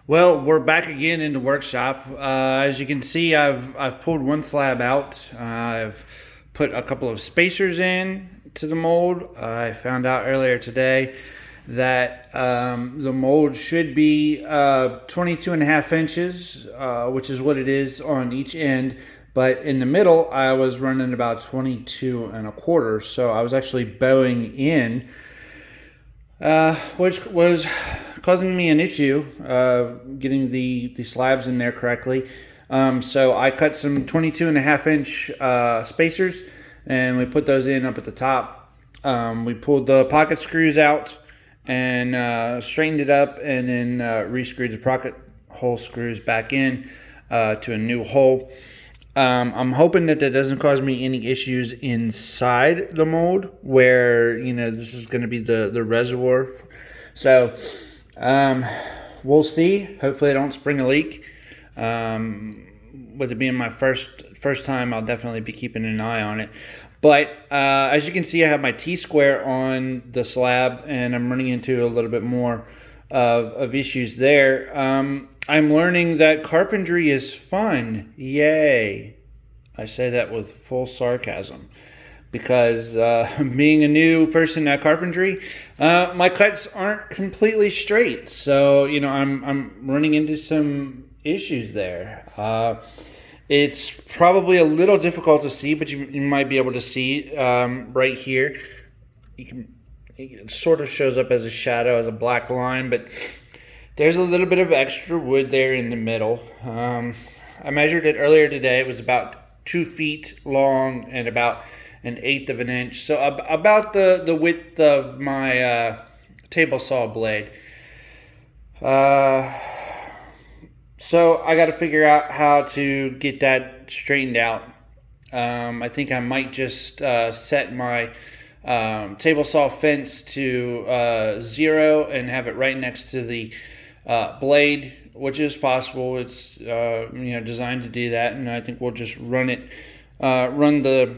Well, we're back again in the workshop. As you can see, I've pulled one slab out. I've put a couple of spacers in to the mold. I found out earlier today that the mold should be 22 and a half inches, which is what it is on each end. But in the middle, I was running about 22 and a quarter. So I was actually bowing in, which was causing me an issue getting the slabs in there correctly. So I cut some 22 and a half inch spacers, and we put those in up at the top. We pulled the pocket screws out and straightened it up, and then re-screwed the pocket hole screws back in to a new hole. I'm hoping that doesn't cause me any issues inside the mold where, this is going to be the reservoir. So we'll see. Hopefully I don't spring a leak. With it being my first time, I'll definitely be keeping an eye on it. But as you can see, I have my T-square on the slab, and I'm running into a little bit more of issues there. I'm learning that carpentry is fun. Yay. I say that with full sarcasm because being a new person at carpentry, my cuts aren't completely straight. So, I'm running into some issues there. It's probably a little difficult to see, but you might be able to see right here. It sort of shows up as a shadow, as a black line, but there's a little bit of extra wood there in the middle. I measured it earlier today. It was about 2 feet long and about 1/8 of an inch. So about the width of my table saw blade. So I got to figure out how to get that straightened out. I think I might just set my table saw fence to 0 and have it right next to the blade, which is possible. It's designed to do that, and I think we'll just run the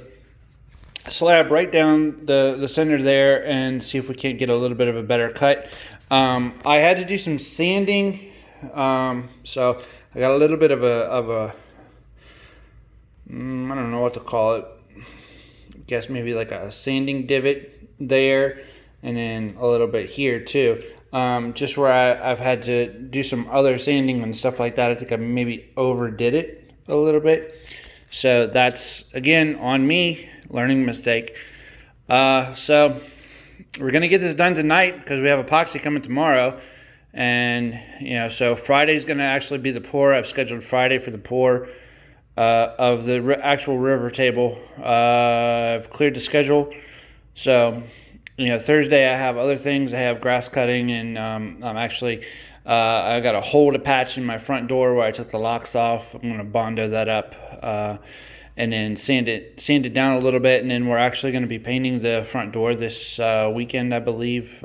slab right down the center there and see if we can't get a little bit of a better cut. I had to do some sanding, so I got a little bit of a I don't know what to call it. I guess maybe like a sanding divot there, and then a little bit here too. Just where I've had to do some other sanding and stuff like that. I think I maybe overdid it a little bit. So that's, again, on me, learning mistake. So we're going to get this done tonight because we have epoxy coming tomorrow. And, so Friday's going to actually be the pour. I've scheduled Friday for the pour of the actual river table. I've cleared the schedule. So Thursday I have other things. I have grass cutting, and I'm actually I got a hole to patch in my front door where I took the locks off. I'm gonna Bondo that up, and then sand it down a little bit, and then we're actually going to be painting the front door this weekend, I believe.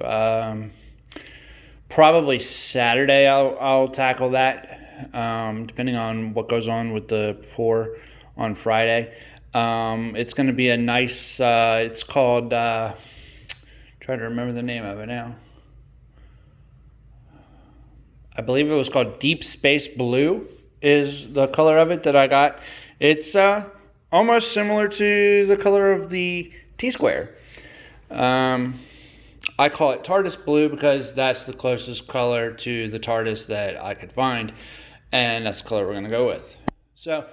Probably Saturday I'll tackle that, depending on what goes on with the pour on Friday. It's going to be a nice. It's called. Trying to remember the name of it now. I believe it was called Deep Space Blue is the color of it that I got. It's almost similar to the color of the T-square. I call it TARDIS blue because that's the closest color to the TARDIS that I could find, and that's the color we're going to go with. So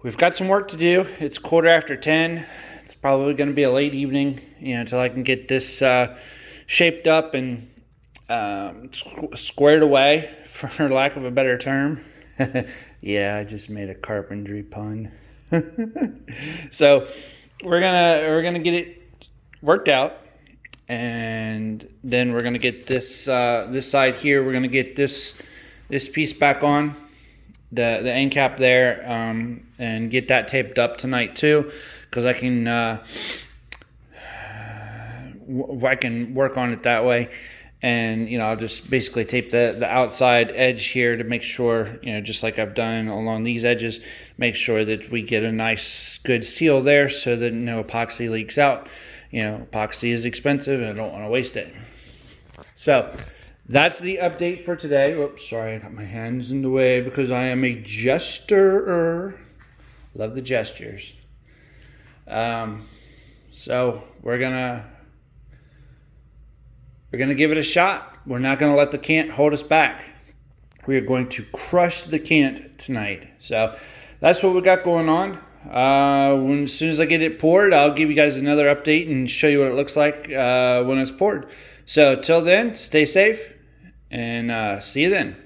we've got some work to do. It's 10:15. It's probably going to be a late evening, until I can get this shaped up and squared away, for lack of a better term. Yeah, I just made a carpentry pun. So we're gonna get it worked out, and then we're gonna get this this side here. We're gonna get this piece back on the end cap there, and get that taped up tonight too, because I can work on it that way. And I'll just basically tape the outside edge here to make sure, just like I've done along these edges, make sure that we get a nice good seal there so that no epoxy leaks out. Epoxy is expensive and I don't want to waste it. So that's the update for today. Oops, sorry, I got my hands in the way because I am a jester. Love the gestures. So we're gonna give it a shot. We're not gonna let the cant hold us back. We are going to crush the cant tonight. So that's what we got going on. As soon as I get it poured, I'll give you guys another update and show you what it looks like when it's poured. So till then, stay safe and see you then.